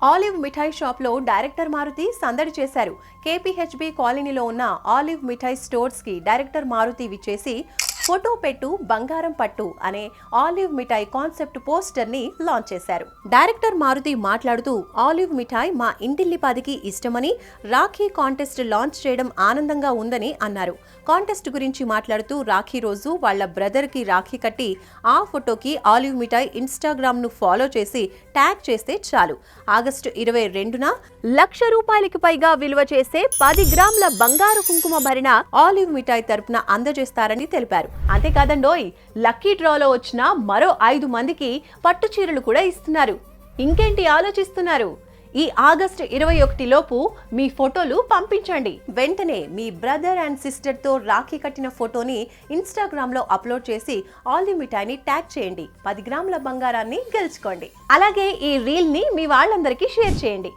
Olive మిఠాయి shop లో director Maruti సందడి చేశారు. కేపీహెచ్బీ కాలనీలో ఉన్న ఆలివ్ మిఠాయి స్టోర్స్ కి డైరెక్టర్ మారుతి విచ్చేసి ఫోటో పెట్టు బంగారం పట్టు అనే ఆలివ్ మిఠాయి కాన్సెప్ట్ పోస్టర్ ని లాంచ్ చేశారు. డైరెక్టర్ మారుతి మాట్లాడుతూ ఆలివ్ మిఠాయి మా ఇంటిల్లిపాదికి ఇష్టమని, రాఖీ కాంటెస్ట్ లాంచ్ చేయడం ఆనందంగా ఉందని అన్నారు. కాంటెస్ట్ గురించి మాట్లాడుతూ రాఖీ రోజు వాళ్ల బ్రదర్ కి రాఖీ కట్టి ఆ ఫోటోకి ఆలివ్ మిఠాయి ఇన్స్టాగ్రామ్ ను ఫాలో చేసి ట్యాగ్ చేస్తే చాలు, ఆగస్టు 22న ₹1,00,000కి పైగా విలువ చేసే 10 గ్రాముల బంగారు కుంకుమ భరిన ఆలివ్ మిఠాయి తరపున అందజేస్తారని తెలిపారు. అంతేకాదండోయ్, లక్కీ డ్రాలో వచ్చిన మరో 5 మందికి పట్టు చీరలు కూడా ఇస్తున్నారు. ఇంకేంటి ఆలోచిస్తున్నారు? ఈ ఆగస్టు 21 లోపు మీ ఫోటోలు పంపించండి. వెంటనే మీ బ్రదర్ అండ్ సిస్టర్ తో రాఖీ కట్టిన ఫోటోని ఇన్స్టాగ్రామ్ లో అప్లోడ్ చేసి ఆలివ్ మిఠాయిని ట్యాగ్ చేయండి. 10 గ్రాముల బంగారాన్ని గెలుచుకోండి. అలాగే ఈ రీల్ ని మీ వాళ్ళందరికీ షేర్ చేయండి.